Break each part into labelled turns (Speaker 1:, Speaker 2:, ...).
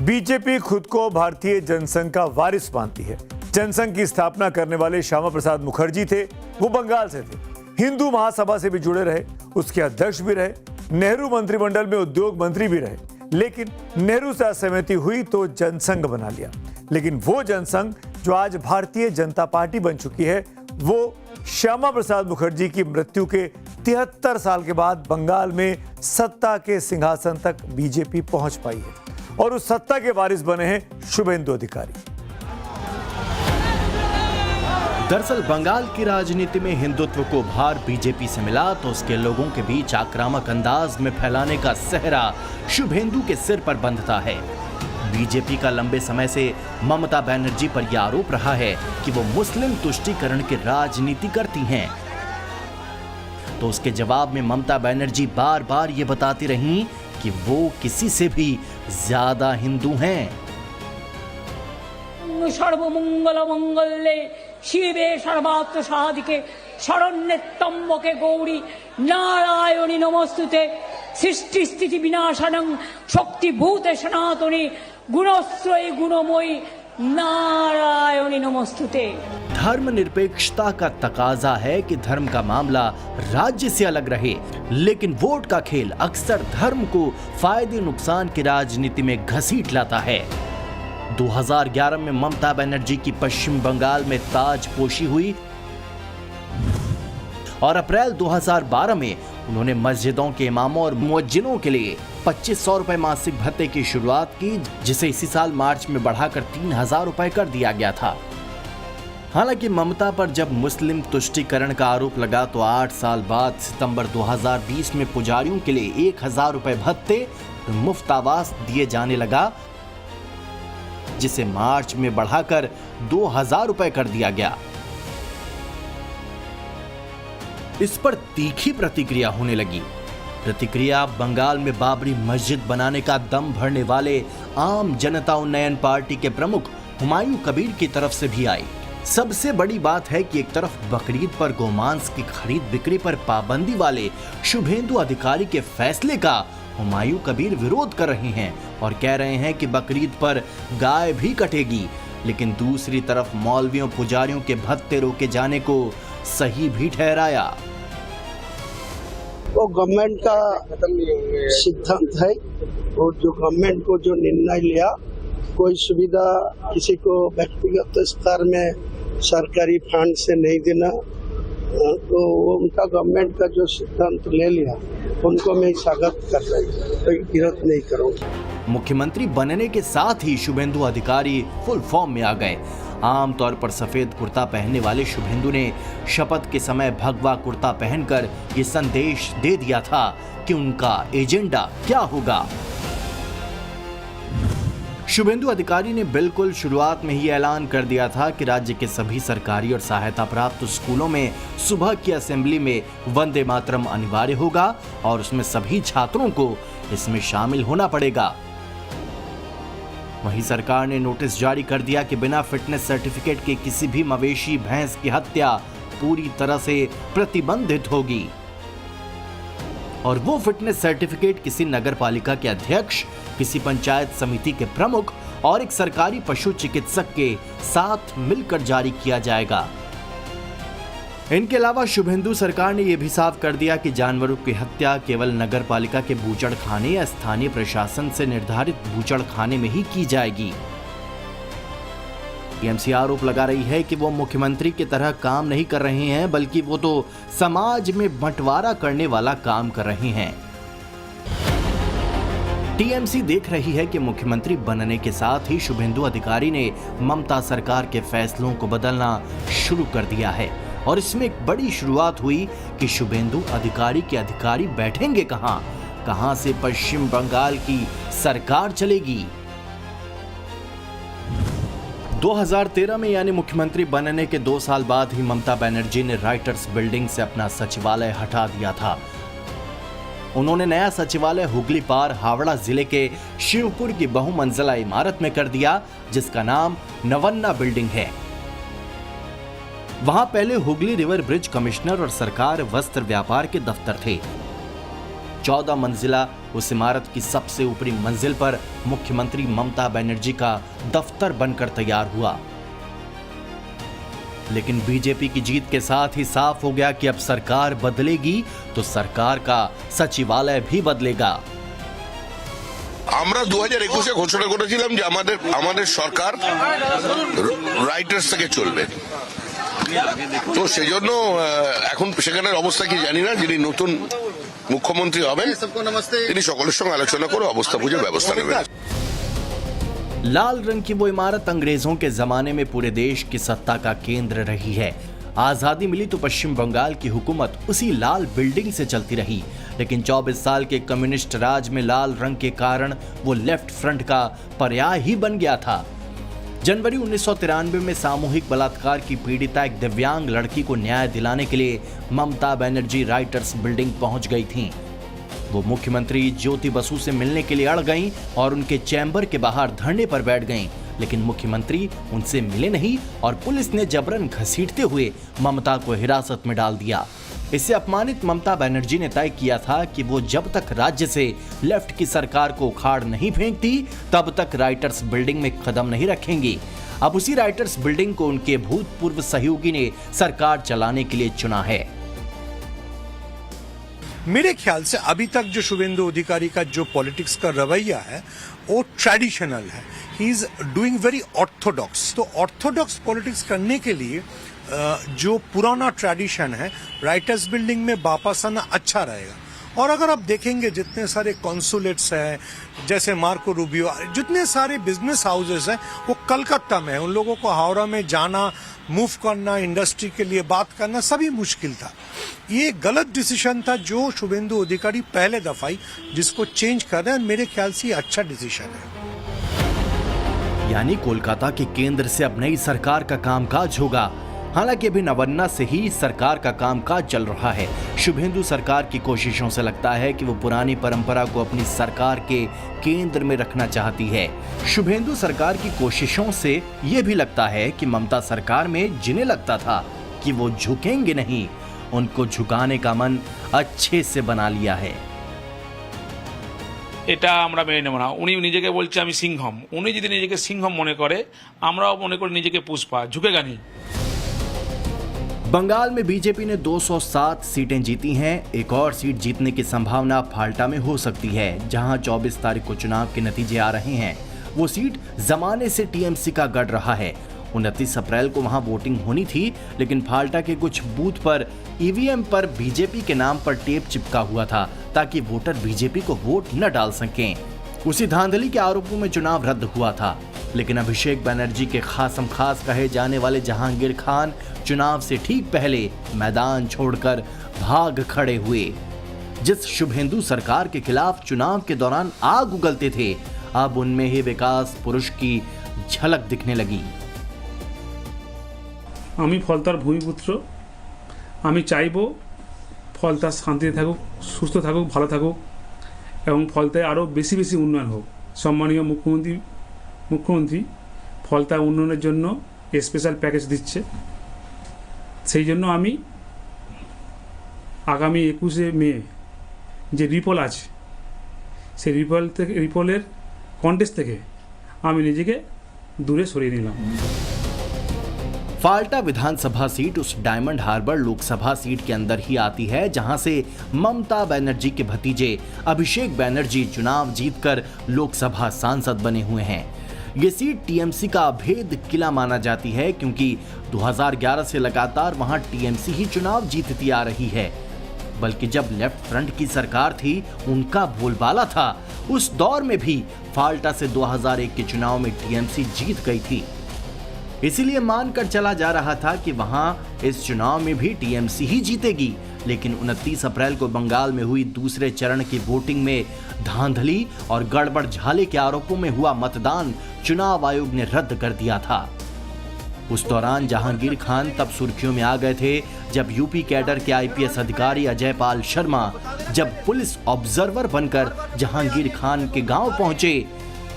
Speaker 1: BJP खुद को भारतीय जनसंघ का वारिस मानती है। जनसंघ की स्थापना करने वाले श्यामा प्रसाद मुखर्जी थे, वो बंगाल से थे, हिंदू महासभा से भी जुड़े रहे, उसके अध्यक्ष भी रहे, नेहरू मंत्रिमंडल में उद्योग मंत्री भी रहे। लेकिन नेहरू से असहमति हुई तो जनसंघ बना लिया। लेकिन वो जनसंघ जो आज भारतीय जनता पार्टी बन चुकी है, वो श्यामा प्रसाद मुखर्जी की मृत्यु के 73 साल के बाद बंगाल में सत्ता के सिंहासन तक बीजेपी पहुंच पाई है और उस सत्ता के वारिस बने हैं शुभेंदु अधिकारी।
Speaker 2: दरअसल बंगाल की राजनीति में हिंदुत्व को भार बीजेपी से मिला तो उसके लोगों के बीच आक्रामक अंदाज में फैलाने का सेहरा शुभेंदु के सिर पर बंधता है। बीजेपी का लंबे समय से ममता बनर्जी पर यह आरोप रहा है कि वो मुस्लिम तुष्टीकरण की राजनीति करती हैं। तो उसके जवाब में ममता बनर्जी बार बार ये बताती रहीं कि वो किसी से भी ज्यादा हिंदू हैं।
Speaker 3: सर्वमंगल मंगल्ये शिवे सर्वार्थ साधिके शरण्ये त्र्यंबके गौरी नारायणी नमोस्तुते सृष्टि स्थिति विनाशनं शक्तिभूते सनातनी गुणश्रयी गुणमयी नारायणी नमोस्तुते।
Speaker 2: धर्मनिरपेक्षता का तकाजा है कि धर्म का मामला राज्य से अलग रहे, लेकिन वोट का खेल अक्सर धर्म को फायदे नुकसान की राजनीति में घसीट लाता है। 2011 में ममता बनर्जी की पश्चिम बंगाल में ताजपोशी हुई और अप्रैल 2012 में उन्होंने मस्जिदों के इमामों और मुअज्जिनों के लिए 2500 रुपए मासिक भत्ते की शुरुआत की, जिसे इसी साल मार्च में बढ़ाकर 3000 रुपए कर दिया गया था। हालांकि ममता पर जब मुस्लिम तुष्टीकरण का आरोप लगा तो 8 साल बाद सितंबर 2020 में पुजारियों के लिए 1000 रुपए भत्ते और मुफ्त आवास दिए जाने लगा, जिसे मार्च में बढ़ाकर 2000 रुपए कर दिया गया। इस पर तीखी प्रतिक्रिया होने लगी। प्रतिक्रिया बंगाल में बाबरी मस्जिद बनाने का दम भरने वाले आम जनता उन्नयन पार्टी के प्रमुख हुमायूं कबीर की तरफ से भी आई। सबसे बड़ी बात है कि एक तरफ बकरीद पर गोमांस की खरीद बिक्री पर पाबंदी वाले शुभेंदु अधिकारी के फैसले का हुमायूं कबीर विरोध कर रहे हैं और कह रहे हैं कि बकरीद पर गाय भी कटेगी, लेकिन दूसरी तरफ मौलवियों पुजारियों के भत्ते रोके जाने को सही भी ठहराया।
Speaker 4: वो गवर्नमेंट का सिद्धांत है और जो गवर्नमेंट को जो निर्णय लिया, कोई सुविधा किसी को व्यक्तिगत स्तर में सरकारी फंड से नहीं देना, तो उनका गवर्नमेंट का जो सिद्धांत ले लिया उनको मैं स्वागत कर रही हूँ, कोई विरोध नहीं करूँगा।
Speaker 2: मुख्यमंत्री बनने के साथ ही शुभेंदु अधिकारी फुल फॉर्म में आ गए। आमतौर पर सफेद कुर्ता पहनने वाले शुभेंदु ने शपथ के समय भगवा कुर्ता पहनकर ये संदेश दे दिया था कि उनका एजेंडा क्या होगा। शुभेंदु अधिकारी ने बिल्कुल शुरुआत में ही ऐलान कर दिया था कि राज्य के सभी सरकारी और सहायता प्राप्त स्कूलों में सुबह की असेंबली में वंदे मातरम अनिवार्य होगा और उसमें सभी छात्रों को इसमें शामिल होना पड़ेगा। वहीं सरकार ने नोटिस जारी कर दिया कि बिना फिटनेस सर्टिफिकेट के किसी भी मवेशी भैंस की हत्या पूरी तरह से प्रतिबंधित होगी और वो फिटनेस सर्टिफिकेट किसी नगर पालिका के अध्यक्ष, किसी पंचायत समिति के प्रमुख और एक सरकारी पशु चिकित्सक के साथ मिलकर जारी किया जाएगा। इनके अलावा शुभेंदु सरकार ने यह भी साफ कर दिया कि जानवरों की हत्या केवल नगर पालिका के बूचड़ खाने या स्थानीय प्रशासन से निर्धारित बूचड़ खाने में ही की जाएगी। टीएमसी आरोप लगा रही है कि वो मुख्यमंत्री की तरह काम नहीं कर रहे हैं, बल्कि वो तो समाज में बंटवारा करने वाला काम कर रहे हैं। टीएमसी देख रही है कि मुख्यमंत्री बनने के साथ ही शुभेंदु अधिकारी ने ममता सरकार के फैसलों को बदलना शुरू कर दिया है और इसमें एक बड़ी शुरुआत हुई कि शुभेंदु अधिकारी के अधिकारी बैठेंगे कहां से पश्चिम बंगाल की सरकार चलेगी। 2013 में यानी मुख्यमंत्री बनने के 2 साल बाद ही ममता बनर्जी ने राइटर्स बिल्डिंग से अपना सचिवालय हटा दिया था। उन्होंने नया सचिवालय हुगली पार हावड़ा जिले के शिवपुर की बहुमंजिला इमारत में कर दिया, जिसका नाम नवन्ना बिल्डिंग है। वहां पहले हुगली रिवर ब्रिज कमिश्नर और सरकार वस्त्र व्यापार के दफ्तर थे। 14 मंजिला उस इमारत की सबसे ऊपरी मंजिल पर मुख्यमंत्री ममता बनर्जी का दफ्तर बनकर तैयार हुआ। लेकिन बीजेपी की जीत के साथ ही साफ हो गया कि अब सरकार बदलेगी तो सरकार का सचिवालय भी बदलेगा।
Speaker 5: আমরা 2021-এ ঘোষণা করেছিলাম যে আমাদের সরকার রাইটার্স থেকে চলবে, তো সেজন্য এখন সেখানের অবস্থা কি জানি না। যিনি নতুন মুখ্যমন্ত্রী হবেন তিনি সকলের সঙ্গে আলোচনা করে অবস্থা বুঝে ব্যবস্থা নেবেন।
Speaker 2: लाल रंग की वो इमारत अंग्रेजों के जमाने में पूरे देश की सत्ता का केंद्र रही है। आजादी मिली तो पश्चिम बंगाल की हुकूमत उसी लाल बिल्डिंग से चलती रही, लेकिन 24 साल के कम्युनिस्ट राज में लाल रंग के कारण वो लेफ्ट फ्रंट का पर्याय ही बन गया था। जनवरी 1993 में सामूहिक बलात्कार की पीड़िता एक दिव्यांग लड़की को न्याय दिलाने के लिए ममता बनर्जी राइटर्स बिल्डिंग पहुंच गई थीं। वो मुख्यमंत्री ज्योति बसु से मिलने के लिए अड़ गईं और उनके चैम्बर के बाहर धरने पर बैठ गईं, लेकिन मुख्यमंत्री उनसे मिले नहीं और पुलिस ने जबरन घसीटते हुए ममता को हिरासत में डाल दिया। इससे अपमानित ममता बनर्जी ने तय किया था कि वो जब तक राज्य से लेफ्ट की सरकार को उखाड़ नहीं फेंकती तब तक राइटर्स बिल्डिंग में कदम नहीं रखेंगी। अब उसी राइटर्स बिल्डिंग को उनके भूतपूर्व सहयोगी ने सरकार चलाने के लिए चुना है।
Speaker 6: मेरे ख्याल से अभी तक जो शुभेंदु अधिकारी का जो पॉलिटिक्स का रवैया है वो ट्रेडिशनल है। He is doing very Orthodox. तो ऑर्थोडॉक्स पॉलिटिक्स करने के लिए जो पुराना ट्रेडिशन है राइटर्स बिल्डिंग में वापस आना अच्छा रहेगा। और अगर आप देखेंगे जितने सारे कॉन्सुलेट्स हैं, जैसे मार्को रूबियो, जितने सारे बिजनेस हाउसेस हैं वो कलकत्ता में है। उन लोगों को हावड़ा में जाना, मूव करना, इंडस्ट्री के लिए बात करना सभी मुश्किल था। ये गलत डिसीजन था जो शुभेंदु अधिकारी पहले दफाई जिसको चेंज कर रहे हैं। मेरे ख्याल से अच्छा डिसीजन है।
Speaker 2: यानी कोलकाता के केंद्र से अब नई सरकार का कामकाज होगा। हालांकि अभी नवन्ना से ही सरकार का कामकाज चल रहा है। शुभेंदु सरकार की कोशिशों से लगता है कि वो पुरानी परंपरा को अपनी सरकार के केंद्र में रखना चाहती है। शुभेंदु सरकार की कोशिशों से ये भी लगता है कि ममता सरकार में जिन्हें लगता था कि वो झुकेंगे नहीं, उनको झुकाने का मन अच्छे से बना लिया है।
Speaker 7: এটা আমরা মেনে নেব না। উনি নিজেকে বলছে আমি সিংহম, উনি যদি নিজেকে সিংহম মনে করে আমরাও মনে করি নিজেকে পুষ্পা, ঝুঁকেगा नहीं।
Speaker 2: बंगाल में बीजेपी ने 207 सीटें जीती हैं। एक और सीट जीतने की संभावना फाल्टा में हो सकती है, जहां 24 तारीख को चुनाव के नतीजे आ रहे हैं। वो सीट जमाने से टीएमसी का गढ़ रहा है। 29 अप्रैल को वहां वोटिंग होनी थी, लेकिन फाल्टा के कुछ बूथ पर ईवीएम पर बीजेपी के नाम पर टेप चिपका हुआ था ताकि वोटर बीजेपी को वोट न डाल सकें। उसी धांधली के आरोपों में चुनाव रद्द हुआ था, लेकिन अभिषेक बनर्जी के खासम खास कहे जाने वाले जहांगीर खान चुनाव से ठीक पहले मैदान छोड़कर भाग खड़े हुए। जिस शुभेंदु सरकार के खिलाफ चुनाव के दौरान आग उगलते थे, अब उनमें ही विकास पुरुष की झलक दिखने लगी।
Speaker 8: আমি ফলতার ভূমিপুত্র। আমি চাইবো ফলতা শান্তিতে থাকুক, সুস্থ থাকুক, ভালো থাকুক এবং ফলতায় আরও বেশি বেশি উন্নয়ন হোক। সম্মানীয় মুখ্যমন্ত্রী ফলতা উন্নয়নের জন্য স্পেশাল প্যাকেজ দিচ্ছে। সেই জন্য আমি আগামী 21শে মে যে রিপোল আছে সেই রিপোলের কন্টেস্ট থেকে আমি নিজেকে দূরে সরিয়ে নিলাম।
Speaker 2: फाल्टा विधानसभा सीट उस डायमंड हार्बर लोकसभा सीट के अंदर ही आती है जहां से ममता बनर्जी के भतीजे अभिषेक बनर्जी चुनाव जीतकर लोकसभा सांसद बने हुए हैं। ये सीट टीएमसी का अभेद किला माना जाती है, क्योंकि 2011 से लगातार वहां टीएमसी ही चुनाव जीतती आ रही है। बल्कि जब लेफ्ट फ्रंट की सरकार थी, उनका बोलबाला था। उस दौर में भी फाल्टा से 2001 के चुनाव में टीएमसी जीत गई थी। इसीलिए मानकर चला जा रहा था कि वहां इस चुनाव में भी टीएमसी ही जीतेगी। लेकिन 29 अप्रैल को बंगाल में हुई दूसरे चरण की वोटिंग में धांधली और गड़बड़ झाले के आरोपों में हुआ मतदान चुनाव आयोग ने रद्द कर दिया था। उस दौरान जहांगीर खान तब सुर्खियों में आ गए थे जब यूपी कैडर के आईपीएस अधिकारी अजय पाल शर्मा जब पुलिस ऑब्जर्वर बनकर जहांगीर खान के गांव पहुंचे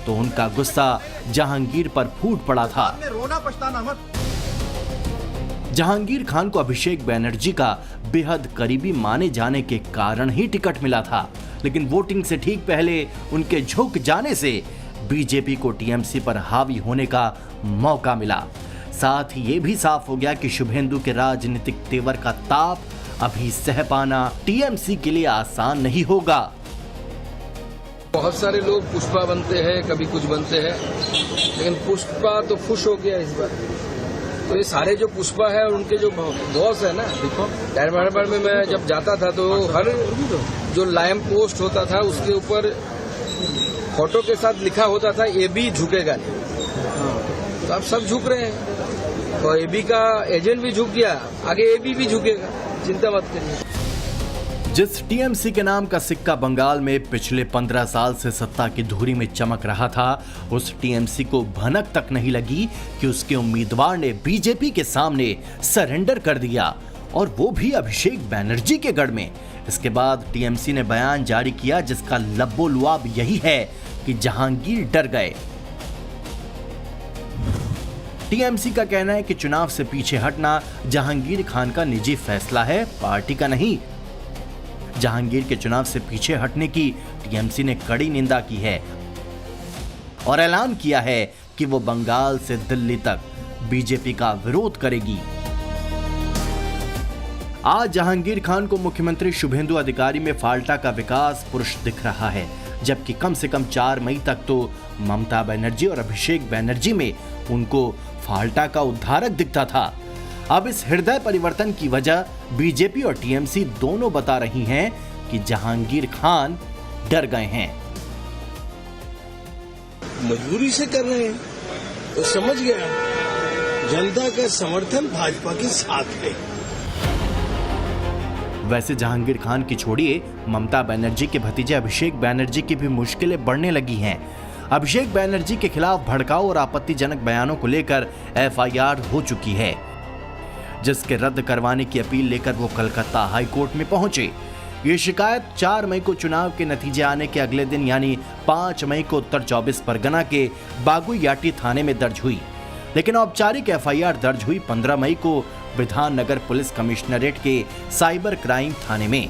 Speaker 2: तो उनका गुस्सा जहांगीर पर फूट पड़ा था। जहांगीर खान को अभिषेक बनर्जी का बेहद करीबी माने जाने के कारण ही टिकट मिला था। लेकिन वोटिंग से ठीक पहले उनके झुक जाने से बीजेपी को टीएमसी पर हावी होने का मौका मिला। साथ ही ये भी साफ हो गया कि शुभेंदु के राजनीतिक तेवर का ताप अभी सह पाना टीएमसी के लिए आसान नहीं होगा।
Speaker 9: बहुत सारे लोग पुष्पा बनते हैं, कभी कुछ बनते हैं, लेकिन पुष्पा तो खुश हो गया इस बार। तो ये सारे जो पुष्पा है उनके जो बॉस है ना, देखो डैरबार में मैं जब जाता था तो हर जो लैंप पोस्ट होता था उसके ऊपर फोटो के साथ लिखा होता था ये भी झुकेगा नहीं। तो अब सब झुक रहे हैं, तो एबी का एजेंट भी झुक गया, आगे एबी भी झुकेगा, चिंता मत करिए।
Speaker 2: जिस टीएमसी के नाम का सिक्का बंगाल में पिछले 15 साल से सत्ता की धुरी में चमक रहा था, उस टीएमसी को भनक तक नहीं लगी कि उसके उम्मीदवार ने बीजेपी के सामने सरेंडर कर दिया, और वो भी अभिषेक बैनर्जी के गढ़ में। इसके बाद टीएमसी ने बयान जारी किया जिसका लब्बो-लुआब यही है कि जहांगीर डर गए। टीएमसी का कहना है कि चुनाव से पीछे हटना जहांगीर खान का निजी फैसला है, पार्टी का नहीं। जहांगीर के चुनाव से पीछे हटने की टीएमसी ने कड़ी निंदा की है और ऐलान किया है कि वो बंगाल से दिल्ली तक बीजेपी का विरोध करेगी। आज जहांगीर खान को मुख्यमंत्री शुभेंदु अधिकारी में फाल्टा का विकास पुरुष दिख रहा है, जबकि कम से कम 4 मई तक तो ममता बनर्जी और अभिषेक बैनर्जी में उनको फाल्टा का उद्धारक दिखता था। अब इस हृदय परिवर्तन की वजह बीजेपी और टीएमसी दोनों बता रही हैं कि जहांगीर खान डर गए हैं।
Speaker 9: मजबूरी से कर रहे हैं तो समझ गया, जनता का समर्थन भाजपा के साथ है।
Speaker 2: वैसे जहांगीर खान की छोड़िए, ममता बनर्जी के भतीजे अभिषेक बैनर्जी की भी मुश्किलें बढ़ने लगी हैं। अभिषेक बैनर्जी के खिलाफ भड़काऊ और आपत्तिजनक बयानों को लेकर एफआईआर हो चुकी है, जिसके रद्द करवाने की अपील लेकर वो कलकत्ता हाई कोर्ट में पहुंचे। ये शिकायत 4 मई को चुनाव के नतीजे आने के अगले दिन यानी 5 मई को उत्तर 24 परगना के बागुईयाटी थाने में दर्ज हुई, लेकिन औपचारिक एफआईआर दर्ज हुई 15 मई को विधाननगर पुलिस कमिश्नरेट के साइबर क्राइम थाने में।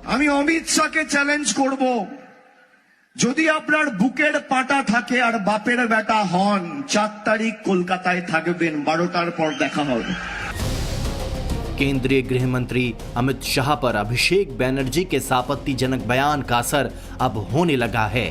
Speaker 10: আমি অমিত শাহকে চ্যালেঞ্জ করব, যদি আপনার বুকের পাটা থাকে আর বাপের বেটা হন, 4 তারিখ কলকাতায় থাকবেন, 12টার পর দেখা হবে।
Speaker 2: केंद्रीय गृह मंत्री अमित शाह पर अभिषेक बैनर्जी के आपत्तिजनक बयान का असर अब होने लगा है।